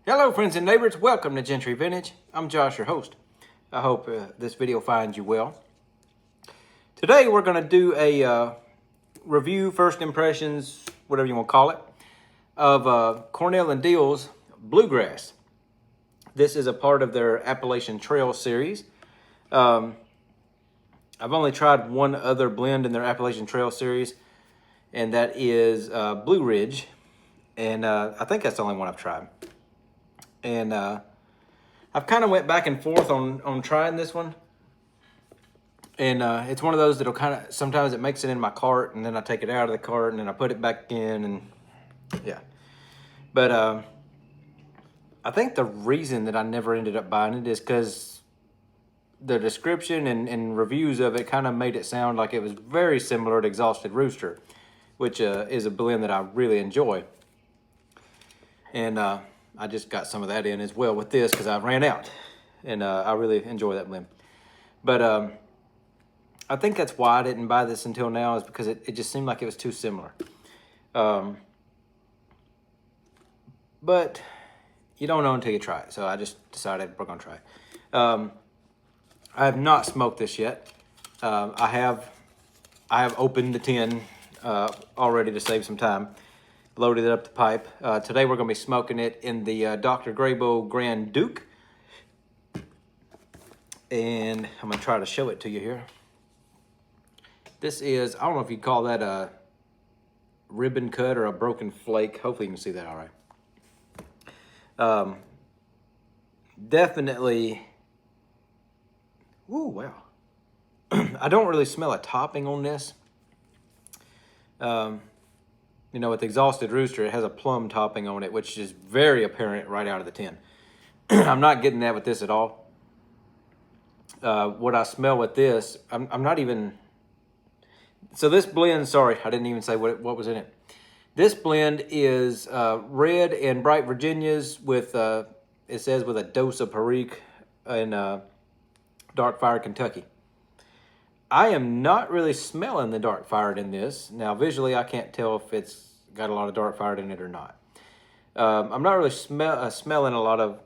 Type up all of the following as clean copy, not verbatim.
Hello friends and neighbors, welcome to Gentry Vintage. I'm Josh, your host. I hope this video finds you well. Today we're going to do a review, first impressions, whatever you want to call it, of Cornell and Deal's Bluegrass. This is a part of their Appalachian Trail series. I've only tried one other blend in their Appalachian Trail series, and that is Blue Ridge, and I think that's the only one I've tried. And I've kind of went back and forth on trying this one. And it's one of those that'll kind of, sometimes it makes it in my cart, and then I take it out of the cart, and then I put it back in, and yeah. But I think the reason that I never ended up buying it is because the description and reviews of it kind of made it sound like it was very similar to Exhausted Rooster, which is a blend that I really enjoy. And I just got some of that in as well with this because I ran out, and I really enjoy that blend. But I think that's why I didn't buy this until now, is because it just seemed like it was too similar. But you don't know until you try it, so I just decided we're gonna try it. I have not smoked this yet. I have opened the tin already to save some time. Loaded it up the pipe. Today we're going to be smoking it in the Dr. Grabo Grand Duke. And I'm going to try to show it to you here. This is, I don't know if you'd call that a ribbon cut or a broken flake. Hopefully you can see that all right. Definitely, ooh, wow. I don't really smell a topping on this. You know, with Exhausted Rooster, it has a plum topping on it, which is very apparent right out of the tin. I'm not getting that with this at all. What I smell with this, I'm not even... So this blend, sorry, I didn't even say what was in it. This blend is red and bright Virginias with, it says with a dose of Perique and Dark Fire Kentucky. I am not really smelling the dark fired in this. Now, visually, I can't tell if it's got a lot of dark fired in it or not. I'm not really smelling a lot of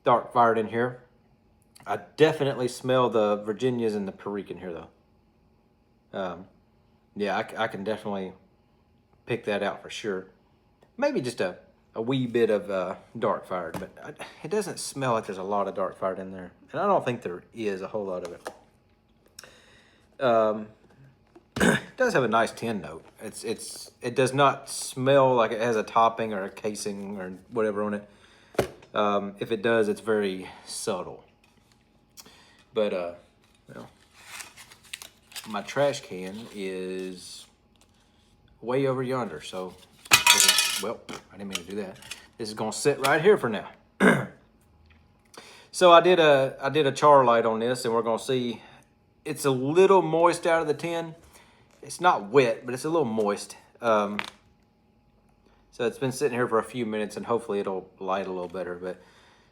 dark fired in here. I definitely smell the Virginias and the Perique in here, though. Yeah, I can definitely pick that out for sure. Maybe just a wee bit of dark fired, but it doesn't smell like there's a lot of dark fired in there. And I don't think there is a whole lot of it. It does have a nice tin note. It does not smell like it has a topping or a casing or whatever on it. If it does, it's very subtle. But well, my trash can is way over yonder, so well, I didn't mean to do that. This is gonna sit right here for now. So I did a char light on this, and we're gonna see. It's a little moist out of the tin. It's not wet, but it's a little moist. So it's been sitting here for a few minutes, and hopefully it'll light a little better. But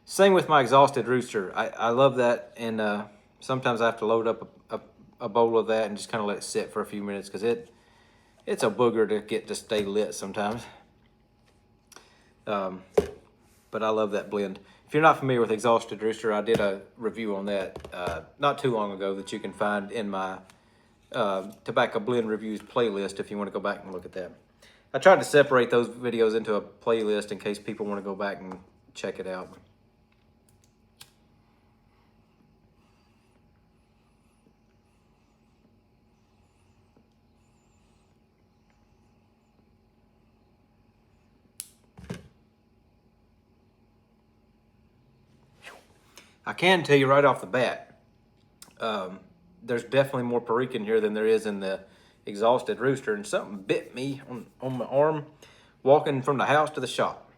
same with my Exhausted Rooster. I love that, and sometimes I have to load up a bowl of that and just kind of let it sit for a few minutes because it's a booger to get to stay lit sometimes. But I love that blend. If you're not familiar with Exhausted Rooster, I did a review on that not too long ago that you can find in my Tobacco Blend Reviews playlist if you want to go back and look at that. I tried to separate those videos into a playlist in case people want to go back and check it out. I can tell you right off the bat, there's definitely more Perique in here than there is in the Exhausted Rooster, and something bit me on my arm walking from the house to the shop.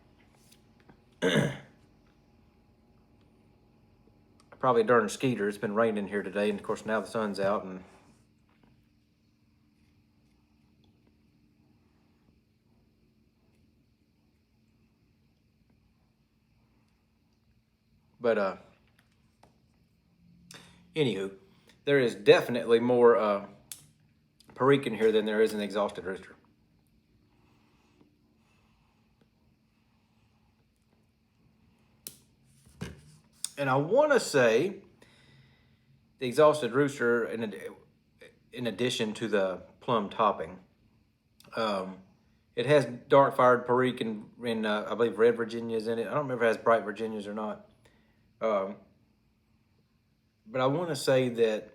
Probably a darn skeeter. It's been raining here today, and of course now the sun's out, and but anywho, there is definitely more Perique in here than there is in the Exhausted Rooster. And I want to say the Exhausted Rooster, in addition to the plum topping, it has dark fired Perique and I believe red Virginias in it. I don't remember if it has bright Virginias or not. But I want to say that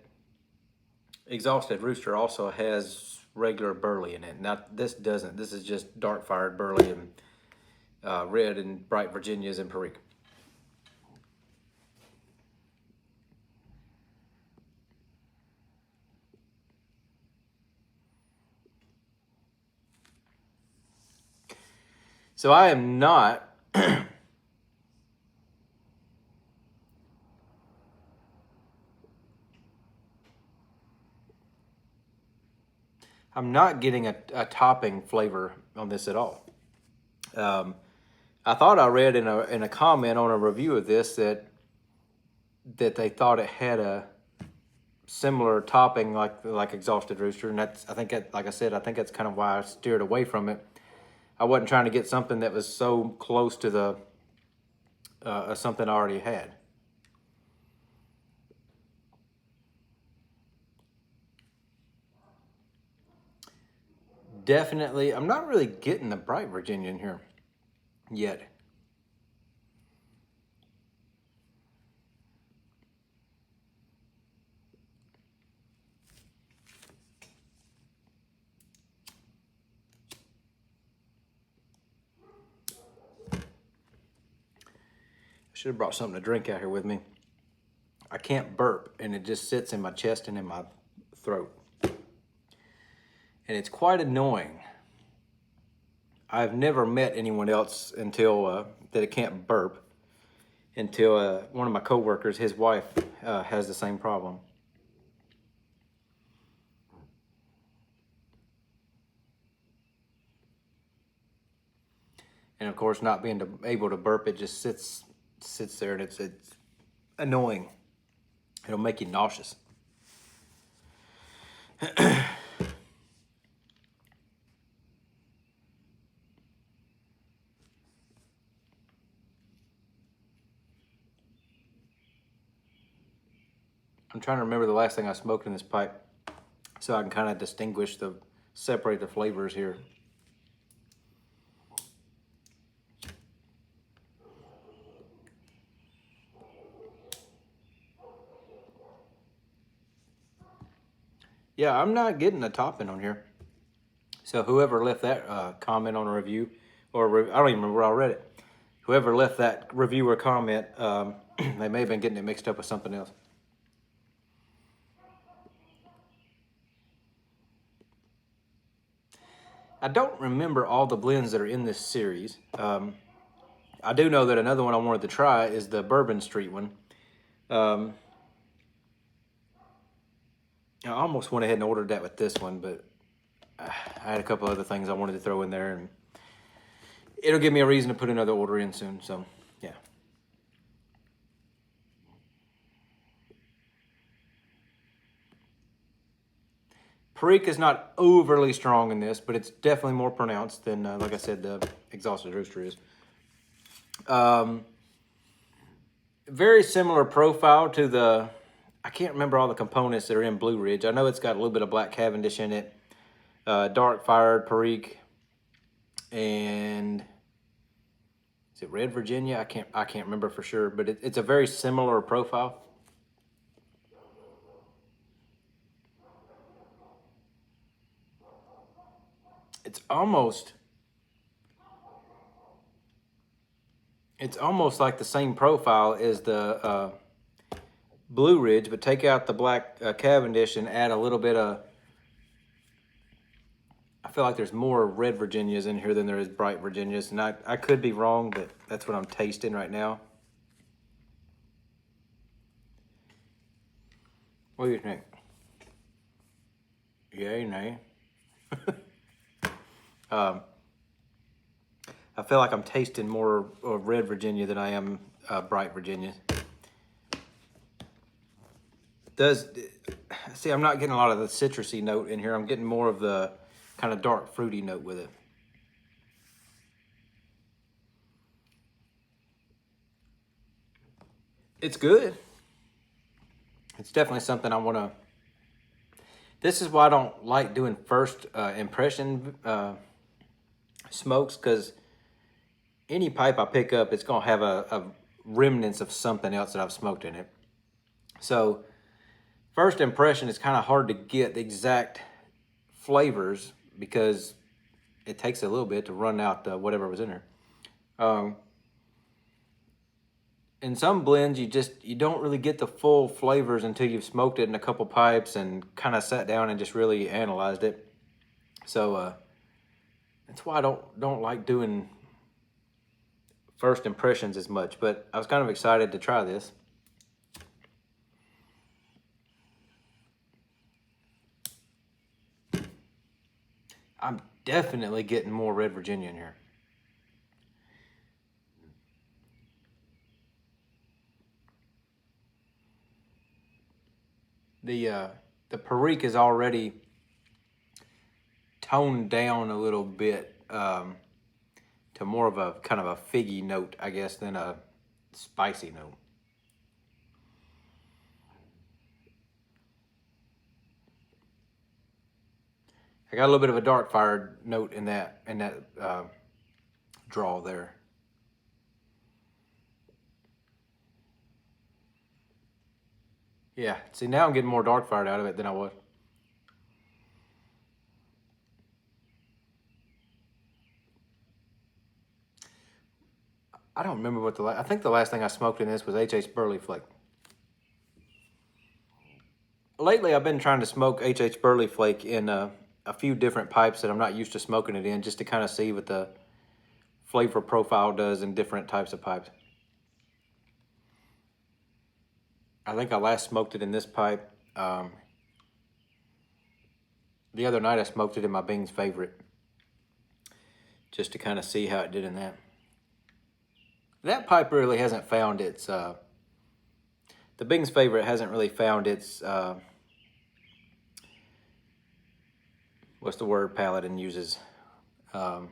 Exhausted Rooster also has regular burley in it. Now this doesn't. This is just dark fired burley and red and bright Virginias and Perique. So I am not I'm not getting a topping flavor on this at all. I thought I read in a comment on a review of this that they thought it had a similar topping like Exhausted Rooster, and that's like I said, I think that's kind of why I steered away from it. I wasn't trying to get something that was so close to the something I already had. Definitely, I'm not really getting the bright Virginia in here yet. I should have brought something to drink out here with me. I can't burp, and it just sits in my chest and in my throat. And it's quite annoying. I've never met anyone else until that can't burp until one of my coworkers, his wife, has the same problem. And of course, not being able to burp, it just sits there, and it's annoying. It'll make you nauseous. I'm trying to remember the last thing I smoked in this pipe so I can kind of separate the flavors here. Yeah, I'm not getting a topping on here. So whoever left that comment on a review, I don't even remember where I read it. Whoever left that review or comment, they may have been getting it mixed up with something else. I don't remember all the blends that are in this series. I do know that another one I wanted to try is the Bourbon Street one. I almost went ahead and ordered that with this one, but I had a couple other things I wanted to throw in there, and it'll give me a reason to put another order in soon, so yeah. Perique is not overly strong in this, but it's definitely more pronounced than, like I said, the Exhausted Rooster is. Very similar profile to the, I can't remember all the components that are in Blue Ridge. I know it's got a little bit of Black Cavendish in it, dark fired Perique, and is it red Virginia? I can't remember for sure, but it's a very similar profile. It's almost like the same profile as the Blue Ridge, but take out the Black Cavendish and add a little bit of, I feel like there's more red Virginias in here than there is bright Virginias, and I could be wrong, but that's what I'm tasting right now. What do you think? Yay, nay? I feel like I'm tasting more red Virginia than I am bright Virginia. See, I'm not getting a lot of the citrusy note in here. I'm getting more of the kind of dark fruity note with it. It's good. It's definitely something I want to. This is why I don't like doing first impression smokes, because any pipe I pick up, it's going to have a remnants of something else that I've smoked in it. So first impression is kind of hard to get the exact flavors because it takes a little bit to run out whatever was in there. In some blends, you don't really get the full flavors until you've smoked it in a couple pipes and kind of sat down and just really analyzed it. So that's why I don't like doing first impressions as much. But I was kind of excited to try this. I'm definitely getting more Red Virginia in here. The Perique is already toned down a little bit to more of a kind of a figgy note, I guess, than a spicy note. I got a little bit of a dark fire note in that draw there. Yeah, see, now I'm getting more dark fired out of it than I was. I don't remember what I think the last thing I smoked in this was H.H. Burley Flake. Lately, I've been trying to smoke H.H. Burley Flake in a few different pipes that I'm not used to smoking it in, just to kind of see what the flavor profile does in different types of pipes. I think I last smoked it in this pipe. The other night I smoked it in my Bing's Favorite, just to kind of see how it did in that. That pipe really hasn't found its, the Bing's Favorite hasn't really found its, what's the word Paladin uses? It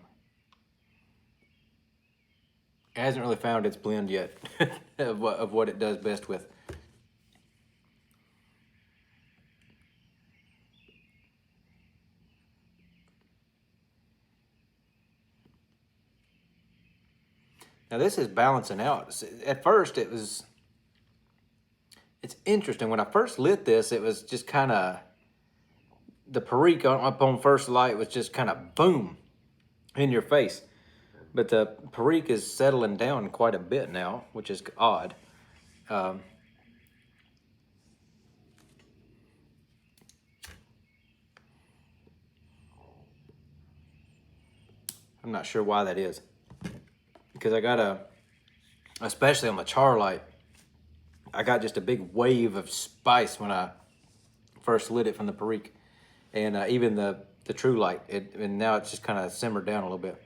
hasn't really found its blend yet of what it does best with. Now this is balancing out. At first it's interesting. When I first lit this, it was just kind of, the Perique up on first light was just kind of boom in your face. But the Perique is settling down quite a bit now, which is odd. I'm not sure why that is. Because I got especially on the char light, I got just a big wave of spice when I first lit it from the Perique. And even the true light, and now it's just kind of simmered down a little bit.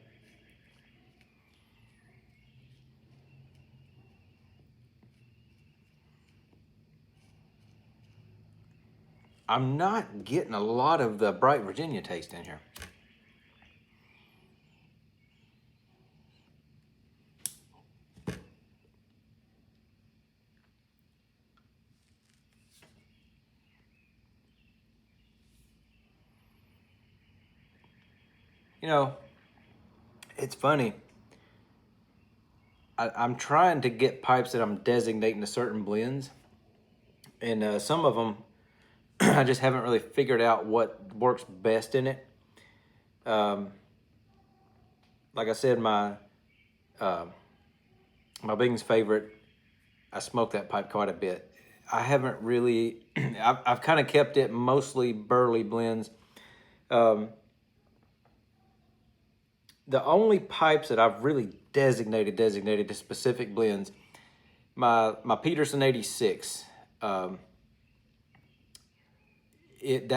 I'm not getting a lot of the bright Virginia taste in here. You know, it's funny. I'm trying to get pipes that I'm designating to certain blends. And some of them, I just haven't really figured out what works best in it. Like I said, my Bing's Favorite, I smoked that pipe quite a bit. I haven't really, I've kind of kept it mostly Burley blends. The only pipes that I've really designated to specific blends, my Peterson 86, that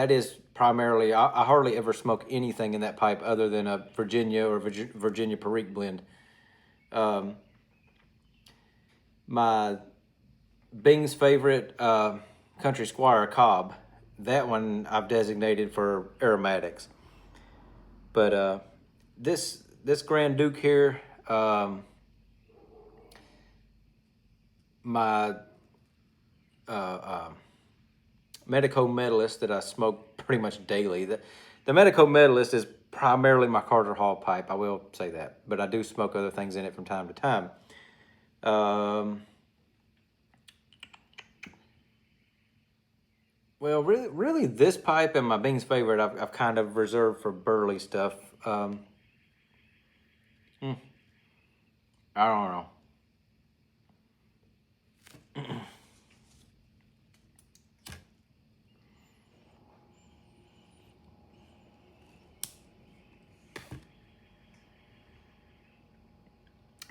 is primarily, I hardly ever smoke anything in that pipe other than a Virginia or Virginia Perique blend. My Bing's Favorite Country Squire Cobb, that one I've designated for aromatics. But this Grand Duke here, my Medico Medalist that I smoke pretty much daily. The Medico Medalist is primarily my Carter Hall pipe. I will say that, but I do smoke other things in it from time to time. Well, really, this pipe and my Bing's favorite, I've kind of reserved for burley stuff. I don't know.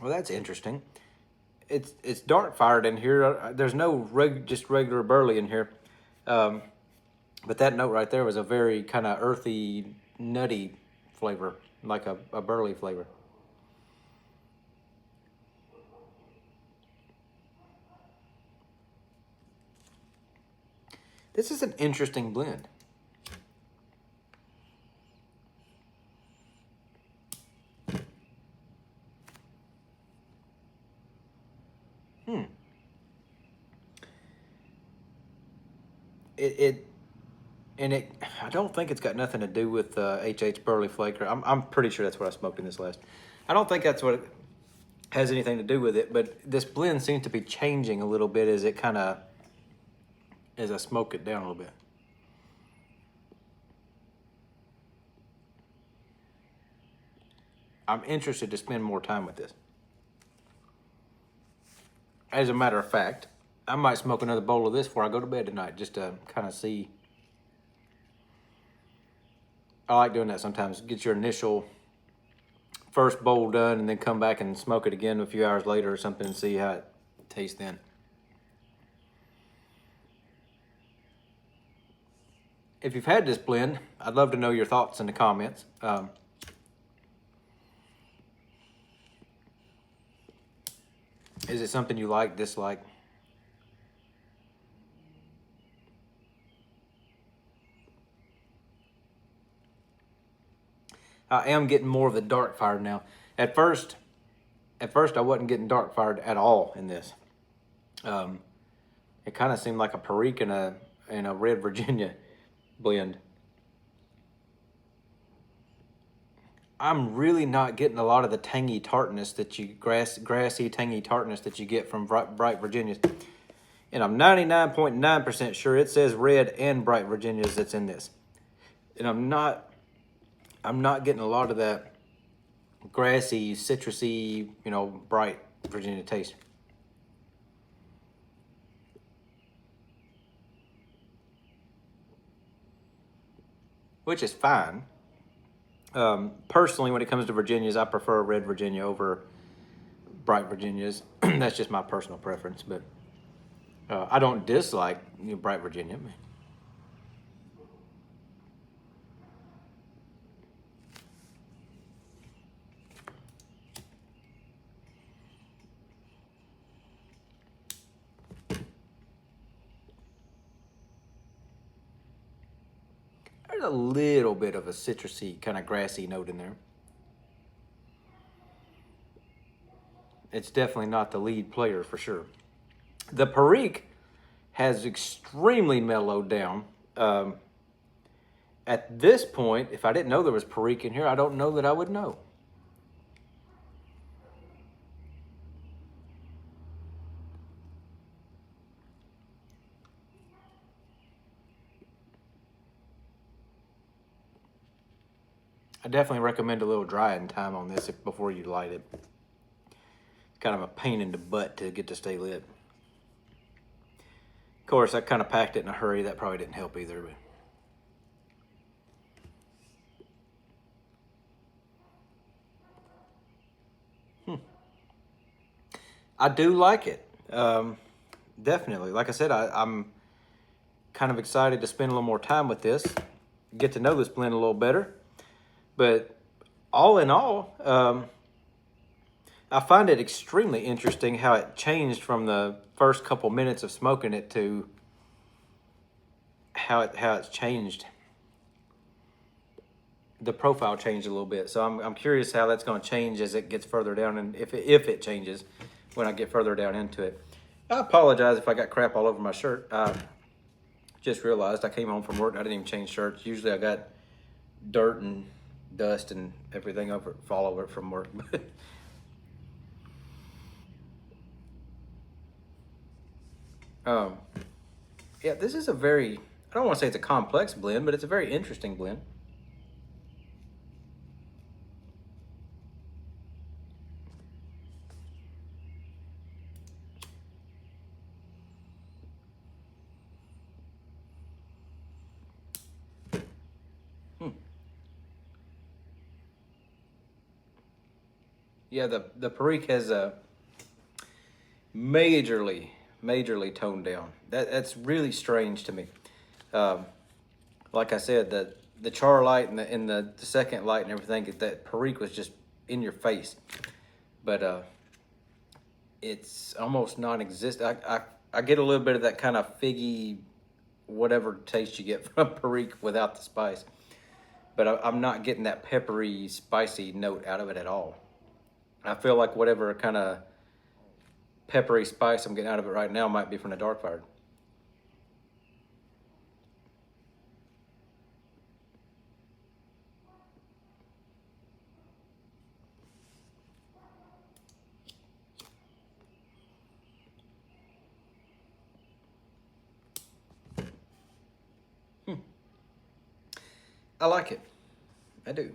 Well, that's interesting. It's dark fired in here. There's no just regular burley in here. But that note right there was a very kind of earthy, nutty flavor, like a burley flavor. This is an interesting blend. I don't think it's got nothing to do with H Burley Flaker. I'm pretty sure that's what I smoked in this last. I don't think that's what it has anything to do with it, but this blend seems to be changing a little bit as I smoke it down a little bit. I'm interested to spend more time with this. As a matter of fact, I might smoke another bowl of this before I go to bed tonight, just to kind of see. I like doing that sometimes. Get your initial first bowl done and then come back and smoke it again a few hours later or something and see how it tastes then. If you've had this blend, I'd love to know your thoughts in the comments. Is it something you like, dislike? I am getting more of the dark fired now. At first I wasn't getting dark fired at all in this. It kind of seemed like a Perique and a Red Virginia blend. I'm really not getting a lot of the tangy tartness that you grassy tangy tartness that you get from bright Virginias. And I'm 99.9% sure it says red and bright Virginias that's in this. And I'm not getting a lot of that grassy, citrusy, bright Virginia taste. Which is fine. Personally, when it comes to Virginias, I prefer red Virginia over bright Virginias. That's just my personal preference, but I don't dislike bright Virginia. There's a little bit of a citrusy, kind of grassy note in there. It's definitely not the lead player for sure. The Perique has extremely mellowed down. At this point, if I didn't know there was Perique in here, I don't know that I would know. I definitely recommend a little drying time on this before you light it. It's kind of a pain in the butt to get to stay lit. Of course, I kind of packed it in a hurry. That probably didn't help either. But I do like it. Definitely. Like I said, I'm kind of excited to spend a little more time with this, get to know this blend a little better. But all in all, I find it extremely interesting how it changed from the first couple minutes of smoking it to how it's changed. The profile changed a little bit, so I'm curious how that's going to change as it gets further down, and if it changes when I get further down into it. I apologize if I got crap all over my shirt. I just realized I came home from work. I didn't even change shirts. Usually I got dirt and dust and everything fall over it from work. um, yeah, this is a very, I don't want to say it's a complex blend, but it's a very interesting blend. Yeah, the Perique has a majorly toned down. That's really strange to me. Um, like I said, the char light and the second light and everything, that Perique was just in your face. But it's almost non-existent. I get a little bit of that kind of figgy, whatever taste you get from Perique without the spice. But I'm not getting that peppery, spicy note out of it at all. I feel like whatever kind of peppery spice I'm getting out of it right now might be from the dark fired. I like it. I do.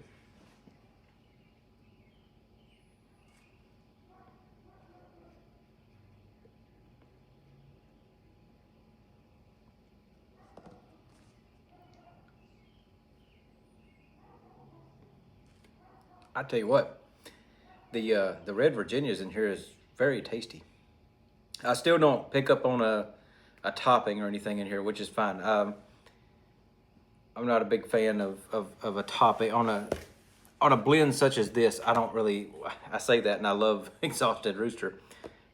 I tell you what, the red Virginias in here is very tasty. I still don't pick up on a topping or anything in here, which is fine. I'm not a big fan of a topping on a blend such as this. I don't really. I say that, and I love Exhausted Rooster,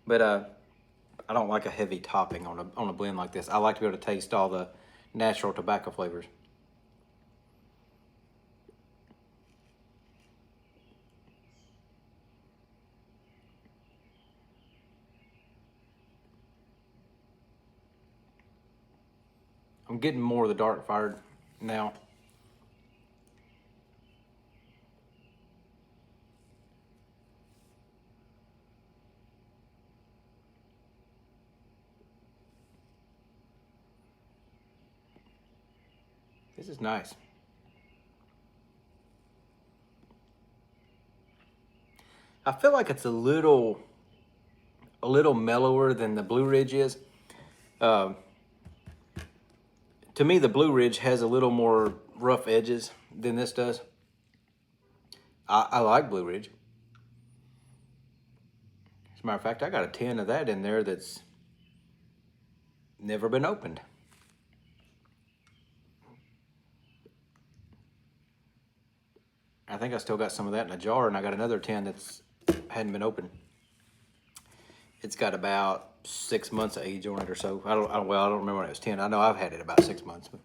but I don't like a heavy topping on a blend like this. I like to be able to taste all the natural tobacco flavors. I'm getting more of the dark fired now. This is nice. I feel like it's a little mellower than the Blue Ridge is. Um, to me, the Blue Ridge has a little more rough edges than this does. I like Blue Ridge. As a matter of fact, I got a 10 of that in there that's never been opened. I think I still got some of that in a jar, and I got another 10 that's hadn't been opened. It's got about 6 months of age on it or so. I don't remember when it was 10. I know I've had it about 6 months. But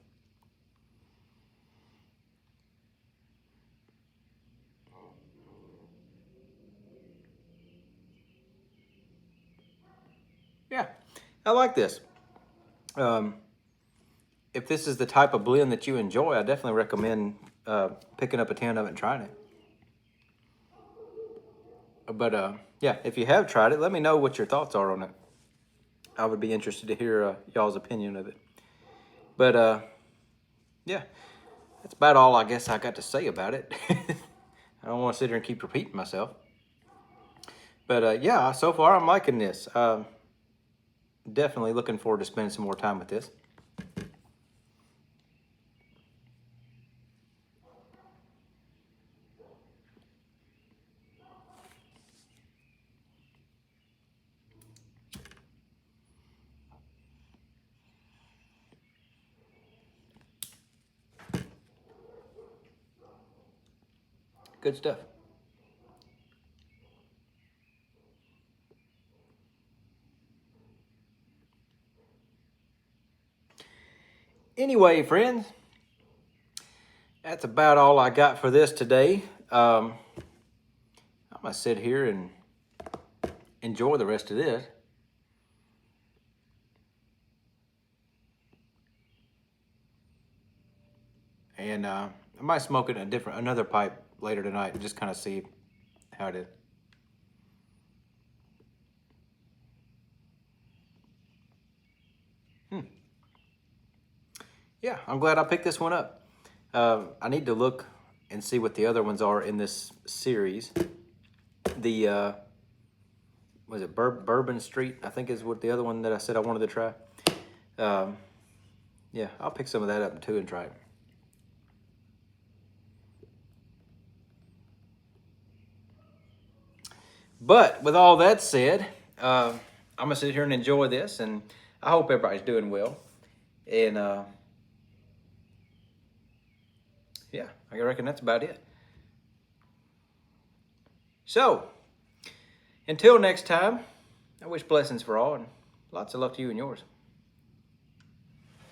yeah, I like this. If this is the type of blend that you enjoy, I definitely recommend picking up a 10 of it and trying it. But yeah, if you have tried it, let me know what your thoughts are on it. I would be interested to hear y'all's opinion of it. But yeah, that's about all I guess I got to say about it. I don't want to sit here and keep repeating myself. But yeah, so far I'm liking this. Definitely looking forward to spending some more time with this. Good stuff. Anyway, friends, that's about all I got for this today. I'm going to sit here and enjoy the rest of this. And I might smoke it in another pipe later tonight and just kind of see how it is. Yeah, I'm glad I picked this one up. I need to look and see what the other ones are in this series. The was it Bourbon Street? I think is what the other one that I said I wanted to try. Yeah, I'll pick some of that up too and try it. But with all that said, I'm gonna sit here and enjoy this, and I hope everybody's doing well. And yeah, I reckon that's about it. So, until next time, I wish blessings for all and lots of luck to you and yours.